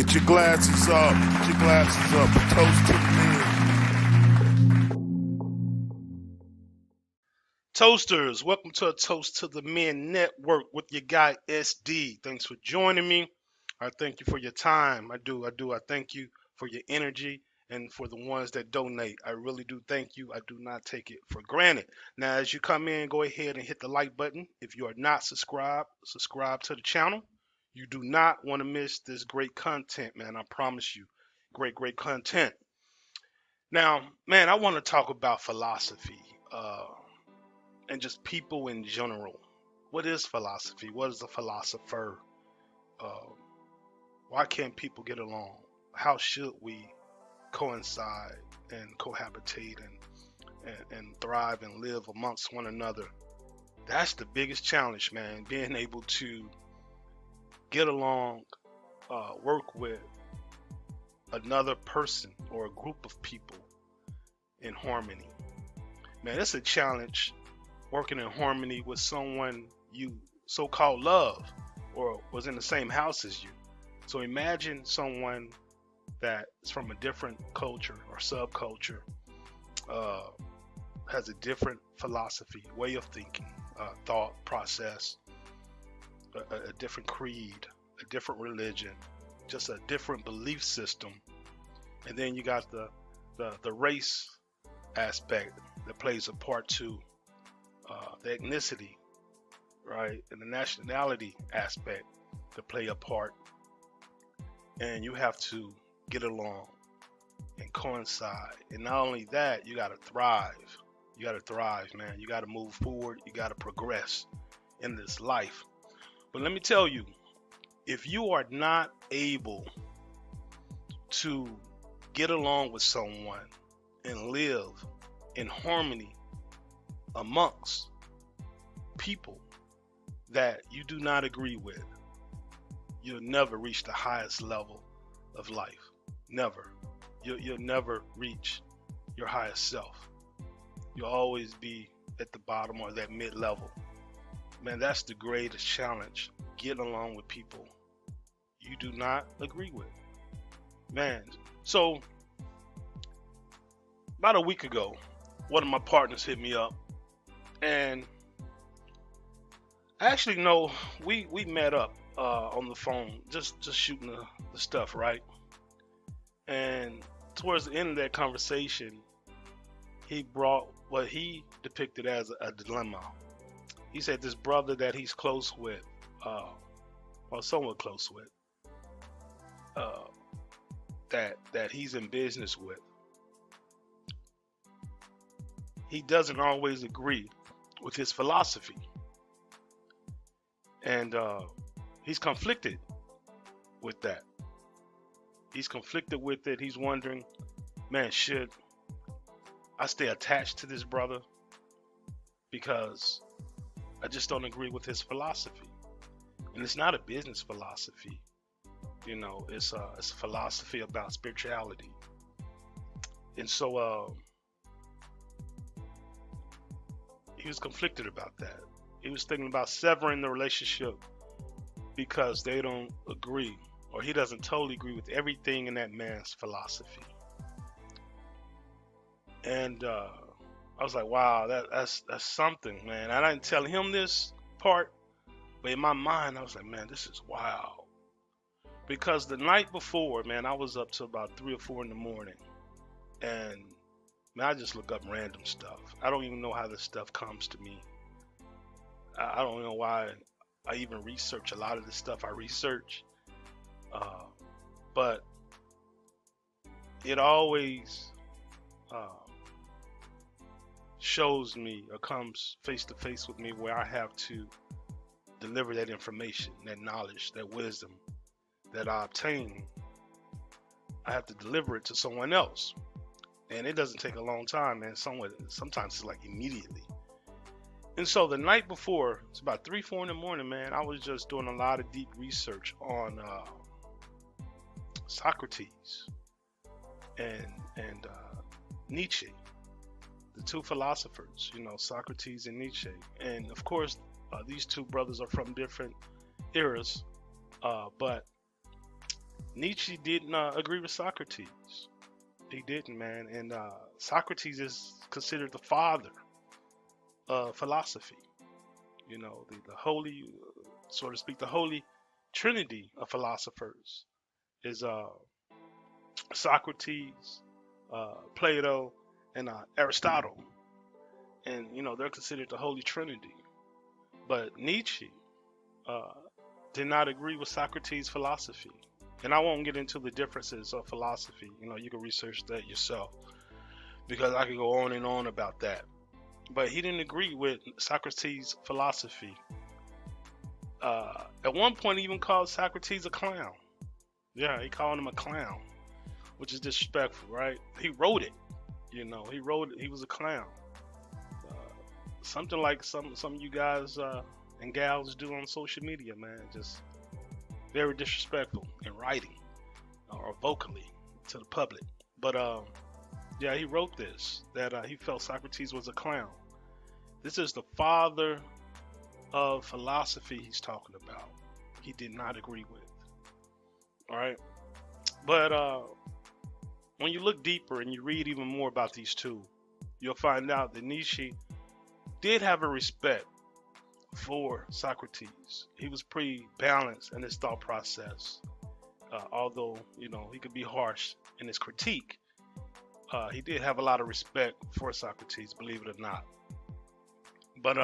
Get your glasses up. Get your glasses up. Toast to the men. Toasters, welcome to a Toast to the Men Network with your guy SD. Thanks for joining me. I thank you for your time. I do. I thank you for your energy and for the ones that donate. I really do thank you. I do not take it for granted. Now, as you come in, go ahead and hit the like button. If you are not subscribed, subscribe to the channel. You do not want to miss this great content, man. I promise you. Great content. Now, man, I want to talk about philosophy. And just people in general. What is philosophy? What is a philosopher? Why can't people get along? How should we coincide and cohabitate and thrive and live amongst one another? That's the biggest challenge, man. Being able to get along, work with another person or a group of people in harmony. Man, it's a challenge working in harmony with someone you so-called love or was in the same house as you. So imagine someone that is from a different culture or subculture, has a different philosophy, way of thinking, thought process, a different creed, a different religion, just a different belief system. And then you got the race aspect that plays a part too. The ethnicity, right, and the nationality aspect to play a part, and you have to get along and coincide. And not only that, you got to thrive. You got to thrive, man. You got to move forward. You got to progress in this life. But let me tell you, if you are not able to get along with someone and live in harmony amongst people that you do not agree with, you'll never reach the highest level of life. Never. You'll never reach your highest self. You'll always be at the bottom or that mid-level. Man, that's the greatest challenge. Getting along with people you do not agree with. Man, so about a week ago, one of my partners hit me up, and actually no, we met up on the phone, just shooting the stuff, right? And towards the end of that conversation, he brought what he depicted as a dilemma. He said this brother that he's close with, or somewhat close with, that he's in business with, he doesn't always agree with his philosophy. And he's conflicted with that. He's conflicted with it. He's wondering, man, should I stay attached to this brother because I just don't agree with his philosophy? And it's not a business philosophy, you know. It's a philosophy about spirituality. And so he was conflicted about that. He was thinking about severing the relationship because they don't agree, or he doesn't totally agree with everything in that man's philosophy. And I was like, wow, that's something, man. I didn't tell him this part, but in my mind, I was like, man, this is wild. Because the night before, man, I was up to about 3 or 4 in the morning, and man, I just look up random stuff. I don't even know how this stuff comes to me. I don't know why I even research a lot of the stuff I research, but it always shows me or comes face to face with me where I have to deliver that information, that knowledge, that wisdom that I obtain. I have to deliver it to someone else, and it doesn't take a long time, man. Sometimes it's like immediately. And so the night before, it's about 3, 4 in the morning, man, I was just doing a lot of deep research on Socrates and Nietzsche, the two philosophers, you know, Socrates and Nietzsche. And of course, these two brothers are from different eras, but Nietzsche didn't agree with Socrates. He didn't, man. And Socrates is considered the father of philosophy. You know, the holy, so to speak, the holy trinity of philosophers is Socrates, Plato, and Aristotle. And, you know, they're considered the holy trinity. But Nietzsche uh, did not agree with Socrates' philosophy. And I won't get into the differences of philosophy. You know, you can research that yourself because I could go on and on about that. But he didn't agree with Socrates' philosophy. At one point, he even called Socrates a clown. Yeah, he called him a clown, which is disrespectful, right? He wrote it. You know, he wrote it. He was a clown. Uh, Something like some of you guys and gals do on social media, man. Just very disrespectful in writing or vocally to the public. But yeah, he wrote this that he felt Socrates was a clown. This is the father of philosophy he's talking about. He did not agree with. All right, but when you look deeper and you read even more about these two, you'll find out that Nietzsche did have a respect for Socrates. He was pretty balanced in his thought process. Although, you know, he could be harsh in his critique, he did have a lot of respect for Socrates, believe it or not. But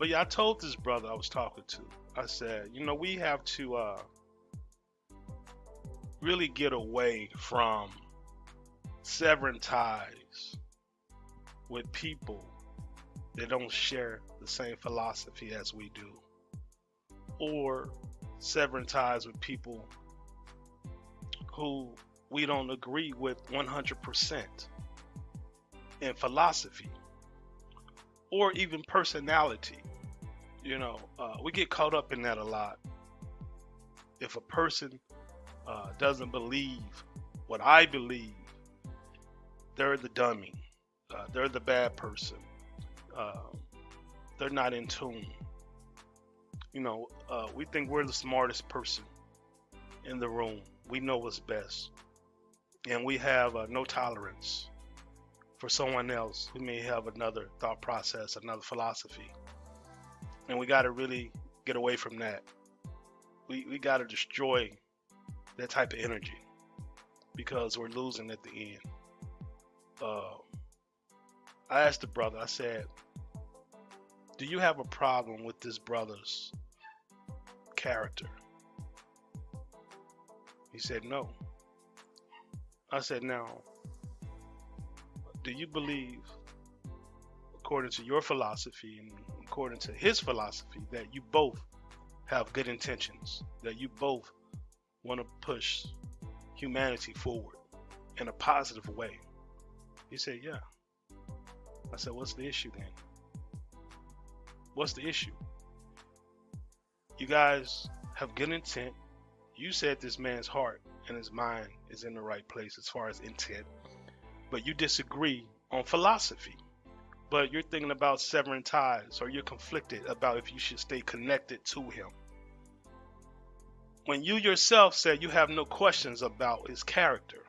yeah, I told this brother I was talking to, I said, you know, we have to really get away from severing ties with people that don't share the same philosophy as we do, or severing ties with people who we don't agree with 100% in philosophy or even personality. You know, we get caught up in that a lot. If a person doesn't believe what I believe, they're the dummy. They're the bad person. They're not in tune. You know, we think we're the smartest person in the room. We know what's best. And we have no tolerance for someone else who may have another thought process, another philosophy. And we got to really get away from that. We got to destroy that type of energy because we're losing at the end. I asked the brother, I said, do you have a problem with this brother's character? He said no. I said, now, do you believe, according to your philosophy and according to his philosophy, that you both have good intentions, that you both want to push humanity forward in a positive way? He said, yeah. I said, what's the issue then? What's the issue? You guys have good intent. You said this man's heart and his mind is in the right place as far as intent, but you disagree on philosophy. But you're thinking about severing ties, or you're conflicted about if you should stay connected to him. When you yourself said you have no questions about his character,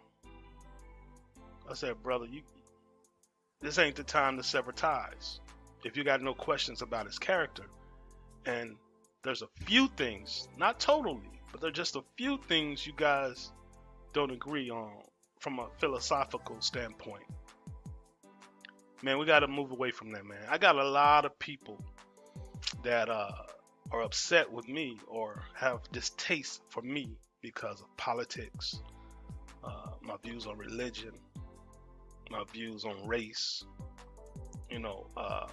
I said, brother, this ain't the time to sever ties. If you got no questions about his character, and there's a few things, not totally, but there's just a few things you guys don't agree on from a philosophical standpoint, man, we got to move away from that, man. I got a lot of people that are upset with me or have distaste for me because of politics, my views on religion, my views on race. You know, a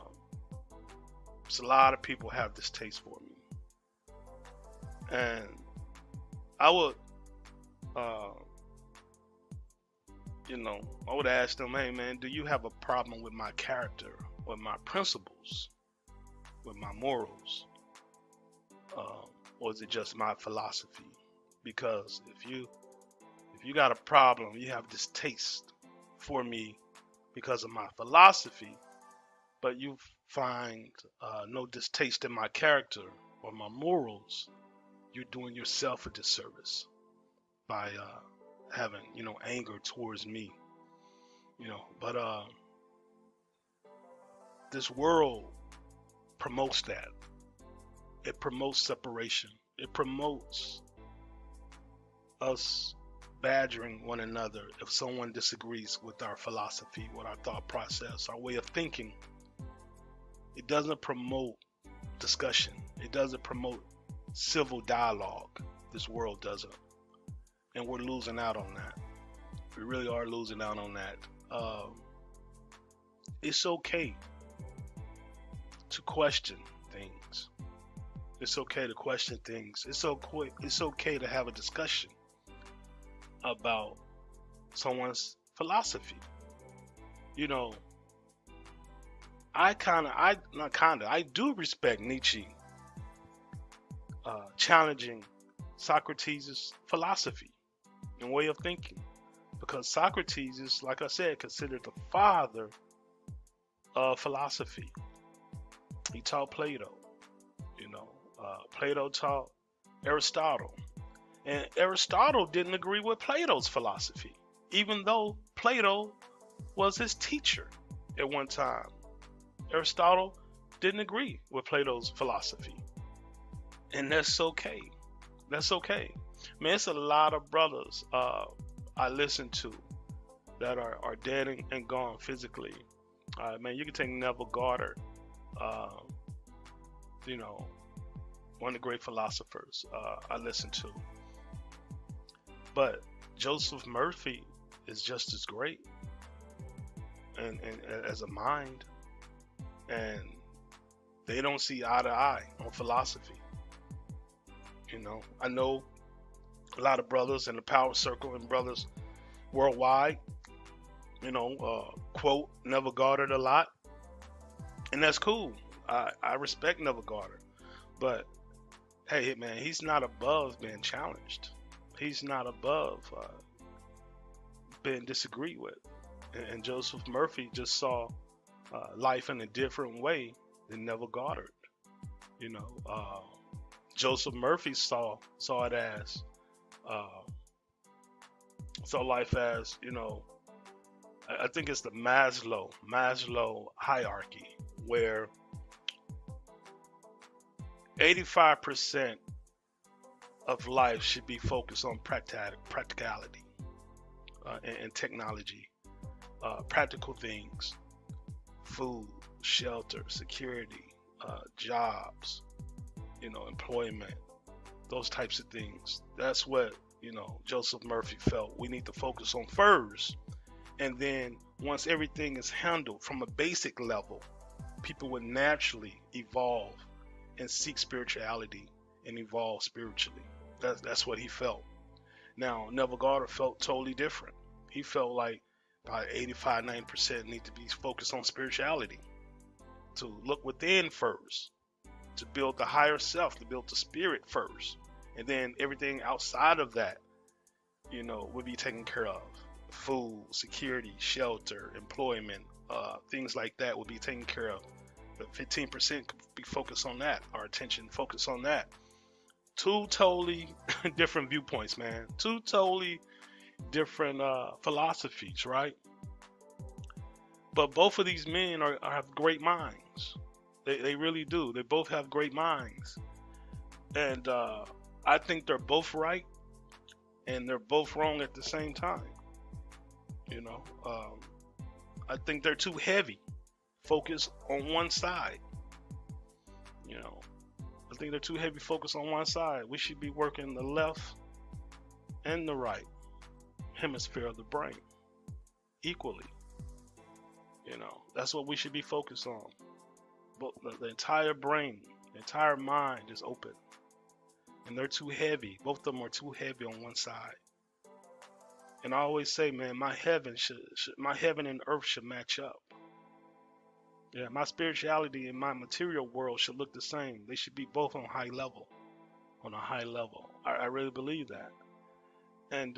lot of people have distaste for me, and I would, I would ask them, hey man, do you have a problem with my character, with my principles, with my morals, or is it just my philosophy? Because if you got a problem, you have distaste for me because of my philosophy, but you find no distaste in my character or my morals, you're doing yourself a disservice. by having, anger towards me, but this world promotes that. It promotes separation. It promotes us badgering one another if someone disagrees with our philosophy, with our thought process, our way of thinking. It doesn't promote discussion. It doesn't promote civil dialogue. This world doesn't. And we're losing out on that. We really are losing out on that. It's okay to question things. It's okay to question things. It's okay to have a discussion about someone's philosophy. I do respect Nietzsche challenging Socrates' philosophy and way of thinking, because Socrates is, like I said, considered the father of philosophy. He taught Plato. Plato taught Aristotle, and Aristotle didn't agree with Plato's philosophy, even though Plato was his teacher at one time. Aristotle didn't agree with Plato's philosophy, and that's okay. That's okay. Man, it's a lot of brothers I listen to that are dead and gone physically. Man, you can take Neville Goddard, one of the great philosophers I listen to. But Joseph Murphy is just as great, and as a mind, and they don't see eye to eye on philosophy. I know a lot of brothers in the power circle and brothers worldwide, quote Neville Goddard a lot, and that's cool. I respect Neville Goddard, but hey, man, he's not above being challenged. He's not above being disagreed with. And Joseph Murphy just saw life in a different way than Neville Goddard. Joseph Murphy saw it as saw life as, I think it's the Maslow hierarchy, where 85% of life should be focused on practicality and technology, practical things, food, shelter, security, jobs, employment, those types of things. That's what, Joseph Murphy felt we need to focus on first. And then once everything is handled from a basic level, people would naturally evolve and seek spirituality and evolve spiritually. That's what he felt. Now, Neville Goddard felt totally different. He felt like about 85-90% need to be focused on spirituality, to look within first, to build the higher self, to build the spirit first, and then everything outside of that, would be taken care of. Food, security, shelter, employment, things like that would be taken care of. But 15% could be focused on that, our attention focused on that. Two totally different viewpoints, man. Two totally different philosophies, right? But both of these men have great minds. They really do. They both have great minds. And I think they're both right, and they're both wrong at the same time. I think they're too heavy, focused on one side. I think they're too heavy, focused on one side. We should be working the left and the right hemisphere of the brain equally. That's what we should be focused on. But the entire brain, the entire mind is open, and they're too heavy. Both of them are too heavy on one side. And I always say, man, my heaven and earth should match up. Yeah, my spirituality and my material world should look the same. They should be both on a high level. I really believe that. And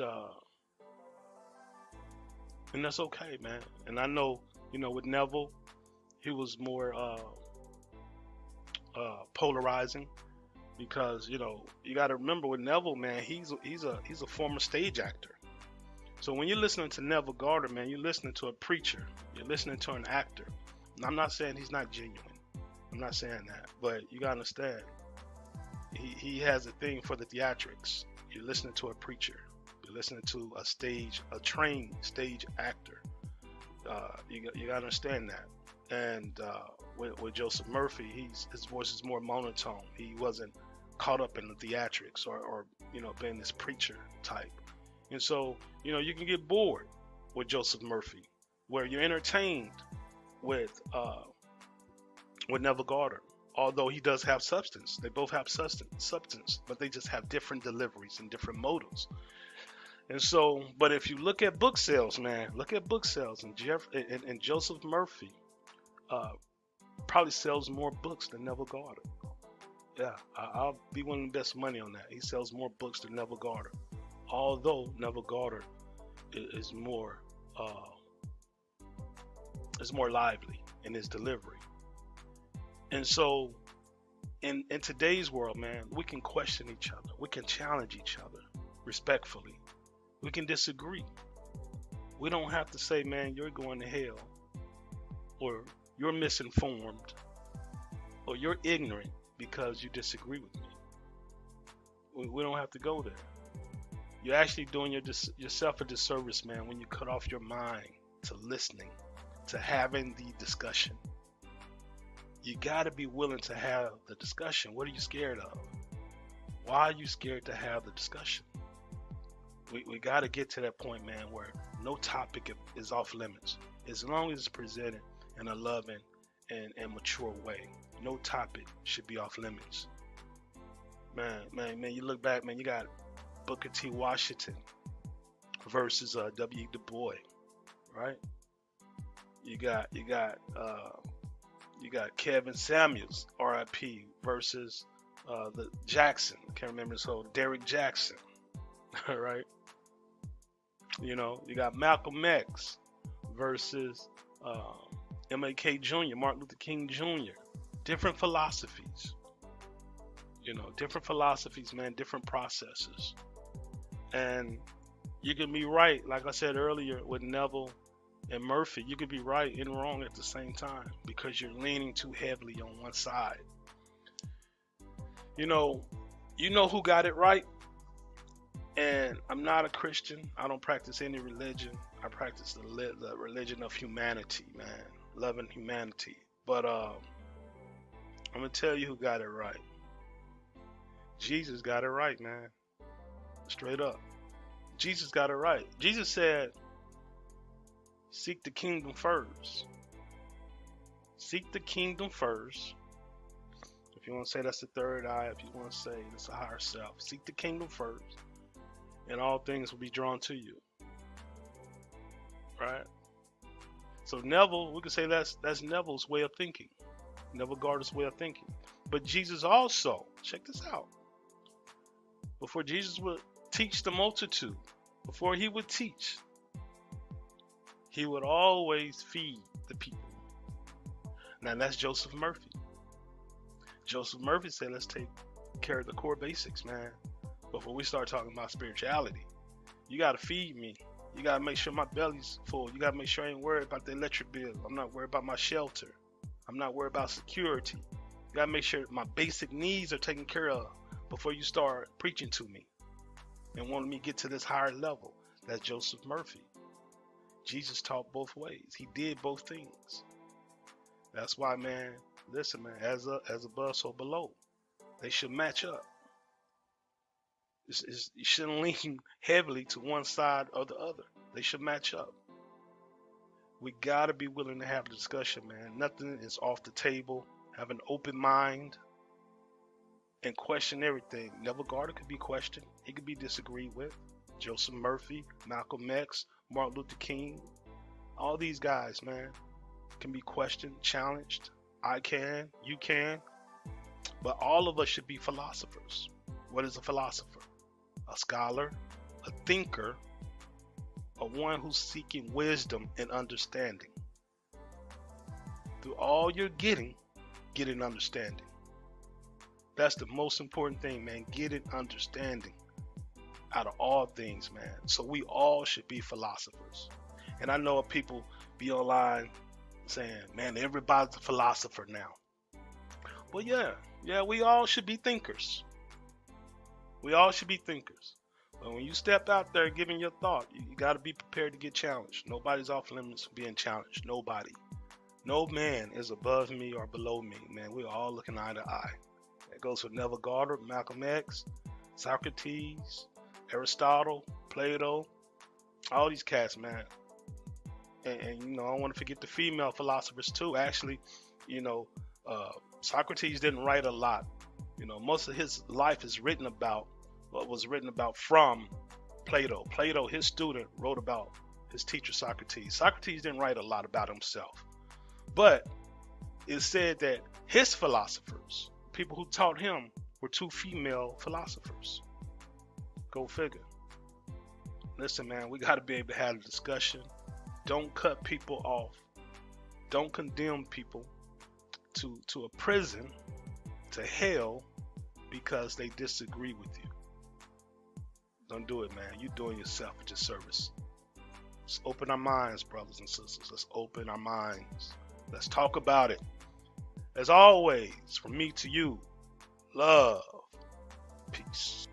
that's okay, man. And I know, with Neville, he was more polarizing. because you got to remember with Neville, man, he's a former stage actor. So when you're listening to Neville Goddard, man, you're listening to a preacher, you're listening to an actor. And I'm not saying he's not genuine. I'm not saying that, but you gotta understand, he has a thing for the theatrics. You're listening to a preacher. You're listening to a trained stage actor. You gotta understand that. And with Joseph Murphy, his voice is more monotone. He wasn't caught up in the theatrics or being this preacher type. And so you can get bored with Joseph Murphy, where you're entertained with Neville Goddard. Although he does have substance, they both have substance, but they just have different deliveries and different motives. And so, but if you look at book sales, man, and Joseph Murphy probably sells more books than Neville Goddard. Yeah, I'll be willing to bet money on that. He sells more books than Neville Goddard, although Neville Goddard is more lively in his delivery. And so, in today's world, man, we can question each other. We can challenge each other respectfully. We can disagree. We don't have to say, man, you're going to hell, or you're misinformed, or you're ignorant because you disagree with me. We don't have to go there. You're actually doing yourself a disservice, man, when you cut off your mind to listening, to having the discussion. You got to be willing to have the discussion. What are you scared of? Why are you scared to have the discussion? We got to get to that point, man, where no topic is off limits. As long as it's presented in a loving and mature way, no topic should be off limits. Man, you look back, man, you got Booker T. Washington versus W. Du Bois, right? You got Kevin Samuels, R.I.P., versus the Jackson. I can't remember his whole Derrick Jackson, right? You got Malcolm X versus M.A.K. Jr., Martin Luther King Jr. Different philosophies. Different philosophies, man, different processes. And you can be right, like I said earlier, with Neville and Murphy, you could be right and wrong at the same time because you're leaning too heavily on one side. You know who got it right? And I'm not a Christian. I don't practice any religion. I practice the religion of humanity, man. Loving humanity. But I'm going to tell you who got it right. Jesus got it right, man. Straight up. Jesus got it right. Jesus said, seek the kingdom first. Seek the kingdom first. If you want to say that's the third eye, if you want to say it's a higher self, seek the kingdom first, and all things will be drawn to you. Right? So Neville, we could say that's Neville's way of thinking. Neville Goddard's way of thinking. But Jesus also, check this out. Before Jesus would teach the multitude, before he would teach, he would always feed the people. Now that's Joseph Murphy. Joseph Murphy said, let's take care of the core basics, man. Before we start talking about spirituality, you got to feed me. You got to make sure my belly's full. You got to make sure I ain't worried about the electric bill. I'm not worried about my shelter. I'm not worried about security. You got to make sure my basic needs are taken care of before you start preaching to me and wanting me to get to this higher level. That's Joseph Murphy. Jesus taught both ways. He did both things. That's why, man, listen, man, as above, so below. They should match up. You shouldn't lean heavily to one side or the other. They should match up. We got to be willing to have a discussion, man. Nothing is off the table. Have an open mind and question everything. Neville Goddard could be questioned. He could be disagreed with. Joseph Murphy, Malcolm X, Martin Luther King, all these guys, man, can be questioned, challenged. I can, you can, but all of us should be philosophers. What is a philosopher? A scholar, a thinker, or one who's seeking wisdom and understanding. Through all you're getting, get an understanding. That's the most important thing, man. Get an understanding out of all things, man. So we all should be philosophers. And I know people be online saying, man, everybody's a philosopher now. Well, yeah, we all should be thinkers. We all should be thinkers. But when you step out there giving your thought, you got to be prepared to get challenged. Nobody's off limits from being challenged. Nobody. No man is above me or below me, man. We're all looking eye to eye. That goes for Neville Goddard, Malcolm X, Socrates, Aristotle, Plato, all these cats, man. And you know, I don't want to forget the female philosophers too. Actually, you know, Socrates didn't write a lot. You know, most of his life is written about what was written about from Plato. Plato, his student, wrote about his teacher Socrates. Socrates didn't write a lot about himself, but it's said that his philosophers, people who taught him, were two female philosophers. Go figure. Listen, man, we got to be able to have a discussion. Don't cut people off. Don't condemn people to a prison, to hell, because they disagree with you. Don't do it, man. You're doing yourself a disservice. Let's open our minds, brothers and sisters. Let's open our minds. Let's talk about it. As always, from me to you, love, peace.